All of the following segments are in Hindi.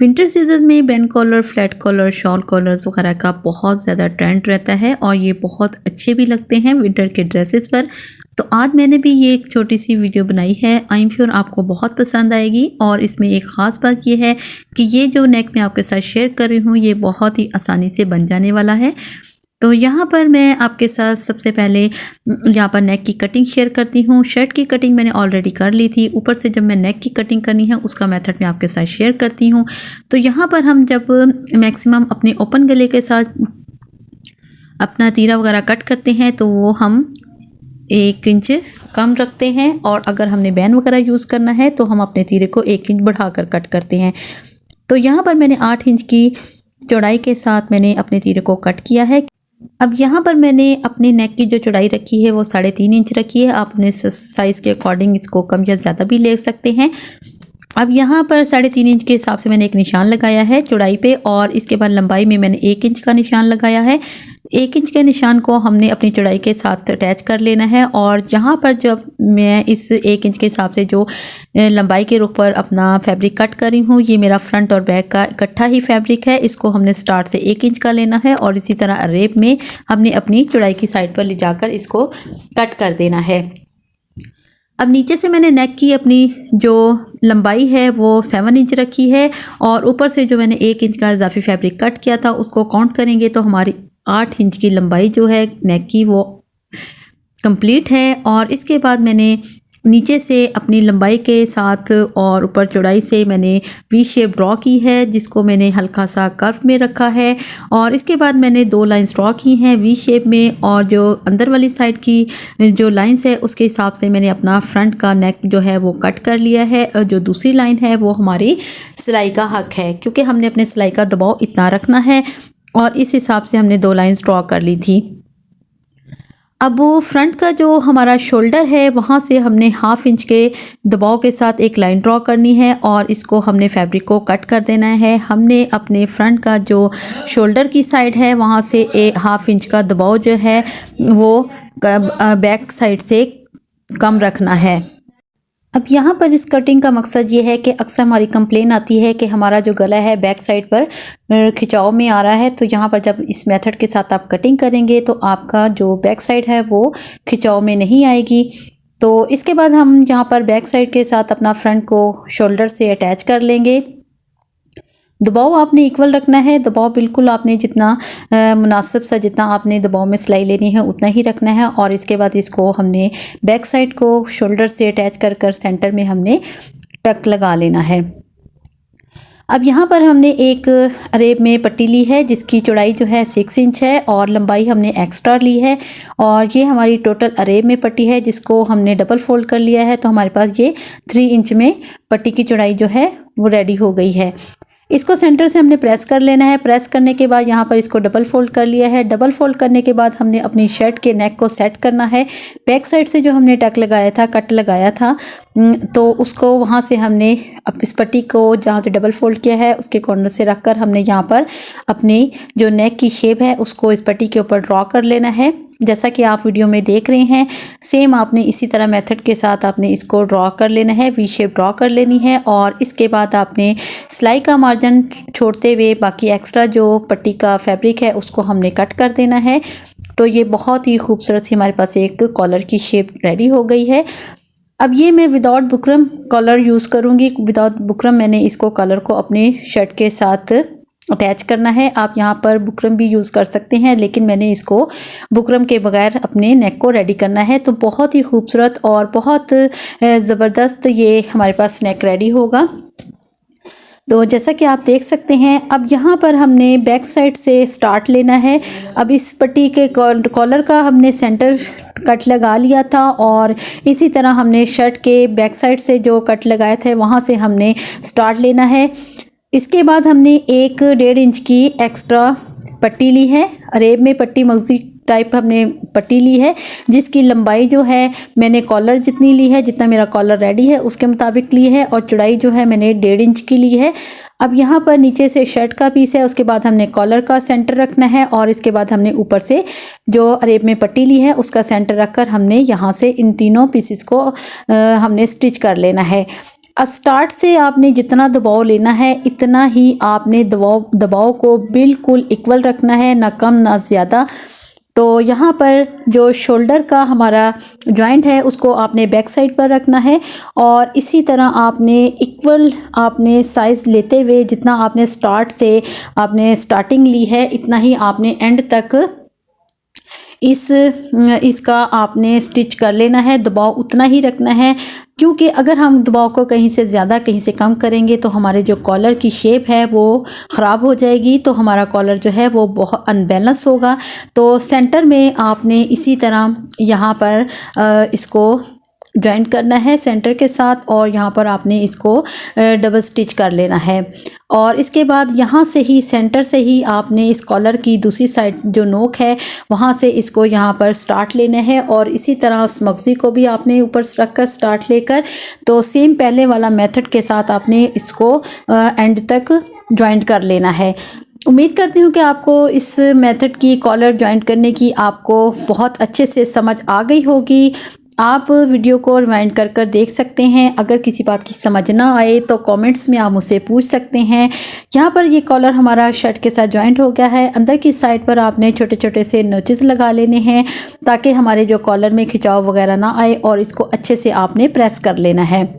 विंटर सीजन में band collar, flat collar, shawl collars वगैरह का बहुत ज़्यादा ट्रेंड रहता है और ये बहुत अच्छे भी लगते हैं विंटर के ड्रेसेस पर। तो आज मैंने भी ये एक छोटी सी वीडियो बनाई है। आई एम श्योर आपको बहुत पसंद आएगी। और इसमें एक ख़ास बात ये है कि ये जो नेक मैं आपके साथ शेयर कर रही हूँ ये बहुत ही आसानी से बन जाने वाला है। तो यहाँ पर मैं आपके साथ सबसे पहले यहाँ पर नेक की कटिंग शेयर करती हूँ। शर्ट की कटिंग मैंने ऑलरेडी कर ली थी। ऊपर से जब मैं नेक की कटिंग करनी है उसका मेथड मैं आपके साथ शेयर करती हूँ। तो यहाँ पर हम जब मैक्सिमम अपने ओपन गले के साथ अपना तीरा वगैरह कट करते हैं तो वो हम 1 इंच कम रखते हैं, और अगर हमने बैन वगैरह यूज़ करना है तो हम अपने तीरे को 1 इंच बढ़ाकर कट करते हैं। तो यहाँ पर मैंने 8 इंच की चौड़ाई के साथ मैंने अपने तीरे को कट किया है। अब यहाँ पर मैंने अपने नेक की जो चौड़ाई रखी है वो 3.5 इंच रखी है। आप अपने साइज़ के अकॉर्डिंग इसको कम या ज़्यादा भी ले सकते हैं। अब यहाँ पर 3.5 इंच के हिसाब से मैंने एक निशान लगाया है चौड़ाई पे, और इसके बाद लंबाई में मैंने 1 इंच का निशान लगाया है। 1 इंच के निशान को हमने अपनी चौड़ाई के साथ अटैच कर लेना है। और जहाँ पर जब मैं इस 1 इंच के हिसाब से जो लंबाई के रुख पर अपना फैब्रिक कट कर रही हूँ, ये मेरा फ्रंट और बैक का इकट्ठा ही फैब्रिक है। इसको हमने स्टार्ट से 1 इंच का लेना है और इसी तरह रेप में हमने अपनी चौड़ाई की साइड पर ले जाकर इसको कट कर देना है। अब नीचे से मैंने नेक की अपनी जो लंबाई है वो 7 इंच रखी है, और ऊपर से जो मैंने 1 इंच का इजाफी फैब्रिक कट किया था उसको काउंट करेंगे तो हमारी 8 इंच की लंबाई जो है नेक की वो कंप्लीट है। और इसके बाद मैंने नीचे से अपनी लंबाई के साथ और ऊपर चौड़ाई से मैंने वी शेप ड्रॉ की है, जिसको मैंने हल्का सा कर्व में रखा है। और इसके बाद मैंने 2 लाइंस ड्रॉ की हैं वी शेप में, और जो अंदर वाली साइड की जो लाइंस है उसके हिसाब से मैंने अपना फ्रंट का नेक जो है वो कट कर लिया है। और जो दूसरी लाइन है वो हमारी सिलाई का हक है, क्योंकि हमने अपने सिलाई का दबाव इतना रखना है, और इस हिसाब से हमने 2 लाइंस ड्रॉ कर ली थी। अब वो फ्रंट का जो हमारा शोल्डर है वहाँ से हमने 1/2 इंच के दबाव के साथ एक लाइन ड्रॉ करनी है, और इसको हमने फैब्रिक को कट कर देना है। हमने अपने फ्रंट का जो शोल्डर की साइड है वहाँ से 1/2 इंच का दबाव जो है वो बैक साइड से कम रखना है। अब यहाँ पर इस कटिंग का मकसद ये है कि अक्सर हमारी कंप्लेन आती है कि हमारा जो गला है बैक साइड पर खिंचाव में आ रहा है। तो यहाँ पर जब इस मेथड के साथ आप कटिंग करेंगे तो आपका जो बैक साइड है वो खिंचाव में नहीं आएगी। तो इसके बाद हम यहाँ पर बैक साइड के साथ अपना फ्रंट को शोल्डर से अटैच कर लेंगे। दबाव आपने इक्वल रखना है। दबाव बिल्कुल आपने जितना मुनासिब सा जितना आपने दबाव में सिलाई लेनी है उतना ही रखना है। और इसके बाद इसको हमने बैक साइड को शोल्डर से अटैच कर कर सेंटर में हमने टक लगा लेना है। अब यहाँ पर हमने एक अरेब में पट्टी ली है जिसकी चौड़ाई जो है 6 इंच है और लंबाई हमने एक्स्ट्रा ली है, और ये हमारी टोटल अरेब में पट्टी है जिसको हमने डबल फोल्ड कर लिया है। तो हमारे पास ये 3 इंच में पट्टी की चौड़ाई जो है वो रेडी हो गई है। इसको सेंटर से हमने प्रेस कर लेना है। प्रेस करने के बाद यहाँ पर इसको डबल फोल्ड कर लिया है। डबल फोल्ड करने के बाद हमने अपनी शर्ट के नेक को सेट करना है। बैक साइड से जो हमने टक लगाया था, कट लगाया था, तो उसको वहाँ से हमने अब इस पट्टी को जहाँ से डबल फोल्ड किया है उसके कॉर्नर से रखकर हमने यहाँ पर अपनी जो नेक की शेप है उसको इस पट्टी के ऊपर ड्रॉ कर लेना है। जैसा कि आप वीडियो में देख रहे हैं सेम आपने इसी तरह मेथड के साथ आपने इसको ड्रॉ कर लेना है, वी शेप ड्रॉ कर लेनी है। और इसके बाद आपने सिलाई का मार्जिन छोड़ते हुए बाकी एक्स्ट्रा जो पट्टी का फैब्रिक है उसको हमने कट कर देना है। तो ये बहुत ही खूबसूरत सी हमारे पास एक कॉलर की शेप रेडी हो गई है। अब ये मैं विदाउट बुकरम कॉलर यूज़ करूँगी। विदाउट बुकरम मैंने इसको कॉलर को अपने शर्ट के साथ अटैच करना है। आप यहाँ पर बुकरम भी यूज़ कर सकते हैं, लेकिन मैंने इसको बुकरम के बगैर अपने नेक को रेडी करना है। तो बहुत ही खूबसूरत और बहुत ज़बरदस्त ये हमारे पास नेक रेडी होगा। तो जैसा कि आप देख सकते हैं अब यहाँ पर हमने बैक साइड से स्टार्ट लेना है। अब इस पट्टी के कॉलर का हमने सेंटर कट लगा लिया था, और इसी तरह हमने शर्ट के बैक साइड से जो कट लगाए थे वहाँ से हमने स्टार्ट लेना है। इसके बाद हमने 1.5 इंच की एक्स्ट्रा पट्टी ली है। अरेब में पट्टी मगजी टाइप हमने पट्टी ली है जिसकी लंबाई जो है मैंने कॉलर जितनी ली है, जितना मेरा कॉलर रेडी है उसके मुताबिक ली है, और चौड़ाई जो है मैंने 1.5 इंच की ली है। अब यहाँ पर नीचे से शर्ट का पीस है, उसके बाद हमने कॉलर का सेंटर रखना है, और इसके बाद हमने ऊपर से जो अरेब में पट्टी ली है उसका सेंटर रखकर हमने यहाँ से इन तीनों पीसेस को हमने स्टिच कर लेना है। अब स्टार्ट से आपने जितना दबाव लेना है इतना ही आपने दबाव को बिल्कुल इक्वल रखना है, ना कम ना ज़्यादा। तो यहाँ पर जो शोल्डर का हमारा जॉइंट है उसको आपने बैक साइड पर रखना है और इसी तरह आपने इक्वल आपने साइज़ लेते हुए जितना आपने स्टार्ट से आपने स्टार्टिंग ली है इतना ही आपने एंड तक इसका आपने स्टिच कर लेना है। दबाव उतना ही रखना है, क्योंकि अगर हम दबाव को कहीं से ज़्यादा कहीं से कम करेंगे तो हमारे जो कॉलर की शेप है वो ख़राब हो जाएगी, तो हमारा कॉलर जो है वो बहुत अनबैलेंस होगा। तो सेंटर में आपने इसी तरह यहाँ पर इसको जॉइंट करना है सेंटर के साथ और यहाँ पर आपने इसको डबल स्टिच कर लेना है। और इसके बाद यहाँ से ही सेंटर से ही आपने इस कॉलर की दूसरी साइड जो नोक है वहाँ से इसको यहाँ पर स्टार्ट लेना है और इसी तरह उस मगज़ी को भी आपने ऊपर रख कर स्टार्ट लेकर तो सेम पहले वाला मेथड के साथ आपने इसको एंड तक जॉइंट कर लेना है। उम्मीद करती हूँ कि आपको इस मेथड की कॉलर जॉइंट करने की आपको बहुत अच्छे से समझ आ गई होगी। आप वीडियो को रिवाइंड कर कर देख सकते हैं। अगर किसी बात की समझ ना आए तो कमेंट्स में आप मुझसे पूछ सकते हैं। यहाँ पर ये कॉलर हमारा शर्ट के साथ जॉइंट हो गया है। अंदर की साइड पर आपने छोटे छोटे से नोचेस लगा लेने हैं ताकि हमारे जो कॉलर में खिंचाव वगैरह ना आए और इसको अच्छे से आपने प्रेस कर लेना है।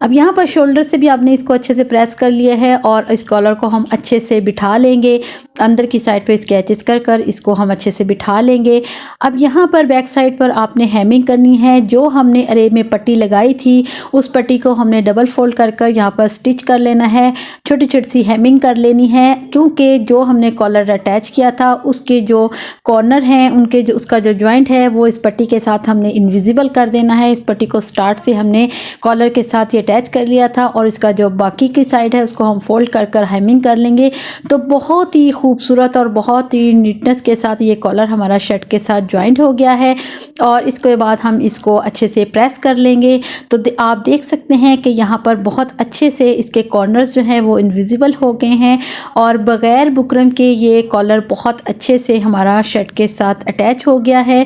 अब यहाँ पर शोल्डर से भी आपने इसको अच्छे से प्रेस कर लिया है और इस कॉलर को हम अच्छे से बिठा लेंगे। अंदर की साइड पे इसके एचेस कर कर इसको हम अच्छे से बिठा लेंगे। अब यहाँ पर बैक साइड पर आपने हेमिंग करनी है। जो हमने अरेब में पट्टी लगाई थी उस पट्टी को हमने डबल फोल्ड कर कर यहाँ पर स्टिच कर लेना है। छोटी छोटी सी हेमिंग कर लेनी है, क्योंकि जो हमने कॉलर अटैच किया था उसके जो कॉर्नर हैं उनके जो उसका जो जॉइंट है वो इस पट्टी के साथ हमने इनविजिबल कर देना है। इस पट्टी को स्टार्ट से हमने कॉलर के साथ ये अटैच कर लिया था और इसका जो बाकी की साइड है उसको हम फोल्ड कर कर हेमिंग कर लेंगे। तो बहुत ही खूबसूरत और बहुत ही नीटनेस के साथ ये कॉलर हमारा शर्ट के साथ जॉइंट हो गया है और इसके बाद हम इसको अच्छे से प्रेस कर लेंगे। तो आप देख सकते हैं कि यहाँ पर बहुत अच्छे से इसके कॉर्नर्स जो हैं वो इनविजिबल हो गए हैं और बग़ैर बुकरम के ये कॉलर बहुत अच्छे से हमारा शर्ट के साथ अटैच हो गया है।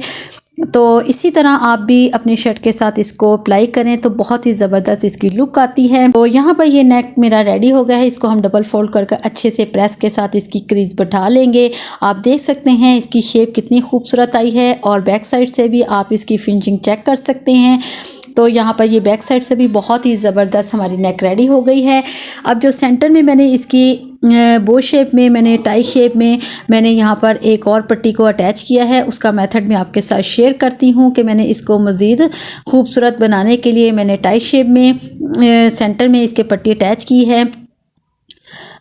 तो इसी तरह आप भी अपनी शर्ट के साथ इसको अप्लाई करें तो बहुत ही ज़बरदस्त इसकी लुक आती है। तो यहाँ पर ये नेक मेरा रेडी हो गया है। इसको हम डबल फोल्ड करके अच्छे से प्रेस के साथ इसकी क्रीज बैठा लेंगे। आप देख सकते हैं इसकी शेप कितनी खूबसूरत आई है और बैक साइड से भी आप इसकी फिनिशिंग चेक कर सकते हैं। तो यहाँ पर ये बैक साइड से भी बहुत ही ज़बरदस्त हमारी नेक रेडी हो गई है। अब जो सेंटर में मैंने इसकी बो शेप में मैंने टाई शेप में मैंने यहाँ पर एक और पट्टी को अटैच किया है, उसका मेथड मैं आपके साथ शेयर करती हूँ कि मैंने इसको मज़ीद खूबसूरत बनाने के लिए मैंने टाई शेप में सेंटर में इसके पट्टी अटैच की है।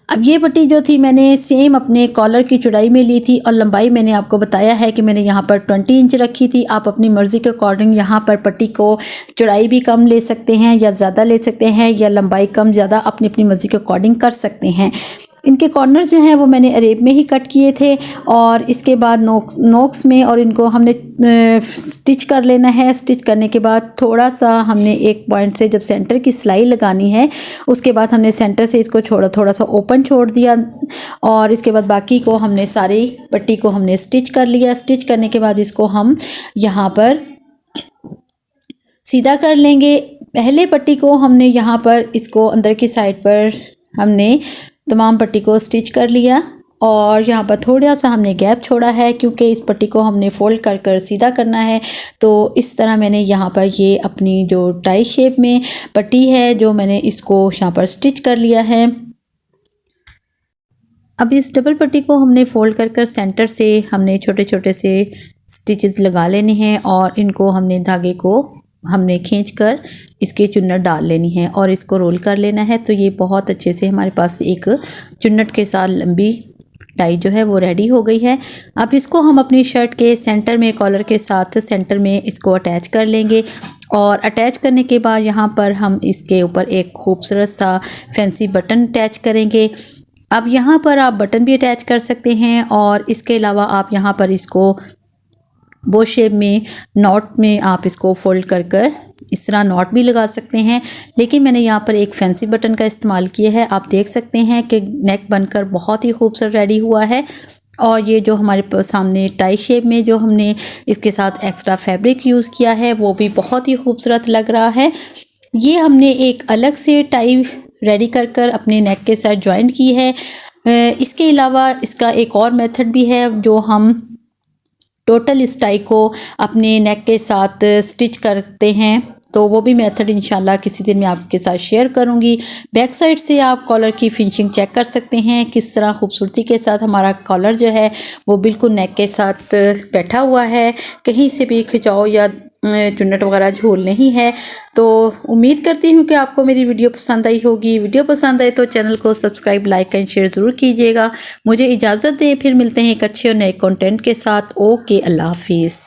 अब ये पट्टी जो थी मैंने सेम अपने कॉलर की चौड़ाई में ली थी और लंबाई मैंने आपको बताया है कि मैंने यहाँ पर 20 इंच रखी थी। आप अपनी मर्ज़ी के अकॉर्डिंग यहाँ पर पट्टी को चौड़ाई भी कम ले सकते हैं या ज़्यादा ले सकते हैं या लंबाई कम ज़्यादा अपनी अपनी मर्ज़ी के अकॉर्डिंग कर सकते हैं। इनके कॉर्नर्स जो हैं वो मैंने अरेब में ही कट किए थे और इसके बाद नोक्स में और इनको हमने स्टिच कर लेना है। स्टिच करने के बाद थोड़ा सा हमने एक पॉइंट से जब सेंटर की सिलाई लगानी है उसके बाद हमने सेंटर से इसको थोड़ा सा ओपन छोड़ दिया और इसके बाद बाकी को हमने सारी पट्टी को हमने स्टिच कर लिया। स्टिच करने के बाद इसको हम यहाँ पर सीधा कर लेंगे। पहले पट्टी को हमने यहाँ पर इसको अंदर की साइड पर हमने तमाम पट्टी को स्टिच कर लिया और यहाँ पर थोड़ा सा हमने गैप छोड़ा है क्योंकि इस पट्टी को हमने फोल्ड कर कर सीधा करना है। तो इस तरह मैंने यहाँ पर ये अपनी जो टाई शेप में पट्टी है जो मैंने इसको यहाँ पर स्टिच कर लिया है। अब इस डबल पट्टी को हमने फोल्ड कर कर सेंटर से हमने छोटे छोटे से स्टिचेस लगा लेने हैं और इनको हमने धागे को हमने खींचकर इसके चुन्नट डाल लेनी है और इसको रोल कर लेना है। तो ये बहुत अच्छे से हमारे पास एक चुन्नट के साथ लंबी टाई जो है वो रेडी हो गई है। अब इसको हम अपनी शर्ट के सेंटर में कॉलर के साथ सेंटर में इसको अटैच कर लेंगे और अटैच करने के बाद यहाँ पर हम इसके ऊपर एक खूबसूरत सा फैंसी बटन अटैच करेंगे। अब यहाँ पर आप बटन भी अटैच कर सकते हैं और इसके अलावा आप यहाँ पर इसको बो शेप में नॉट में आप इसको फोल्ड कर कर इस तरह नॉट भी लगा सकते हैं, लेकिन मैंने यहाँ पर एक फैंसी बटन का इस्तेमाल किया है। आप देख सकते हैं कि नेक बनकर बहुत ही खूबसूरत रेडी हुआ है और ये जो हमारे सामने टाई शेप में जो हमने इसके साथ एक्स्ट्रा फैब्रिक यूज़ किया है वो भी बहुत ही खूबसूरत लग रहा है। ये हमने एक अलग से टाई रेडी कर अपने नेक के साथ ज्वाइंट की है। इसके अलावा इसका एक और मेथड भी है जो हम टोटल इस टाई को अपने नेक के साथ स्टिच करते हैं, तो वो भी मेथड इंशाल्लाह किसी दिन मैं आपके साथ शेयर करूंगी। बैक साइड से आप कॉलर की फिनिशिंग चेक कर सकते हैं, किस तरह खूबसूरती के साथ हमारा कॉलर जो है वो बिल्कुल नेक के साथ बैठा हुआ है, कहीं से भी खिंचाव या चुन्नट वगैरह झोल नहीं है। तो उम्मीद करती हूँ कि आपको मेरी वीडियो पसंद आई होगी। वीडियो पसंद आए तो चैनल को सब्सक्राइब, लाइक एंड शेयर ज़रूर कीजिएगा। मुझे इजाज़त दें, फिर मिलते हैं एक अच्छे और नए कंटेंट के साथ। ओके, अल्लाह हाफिज़।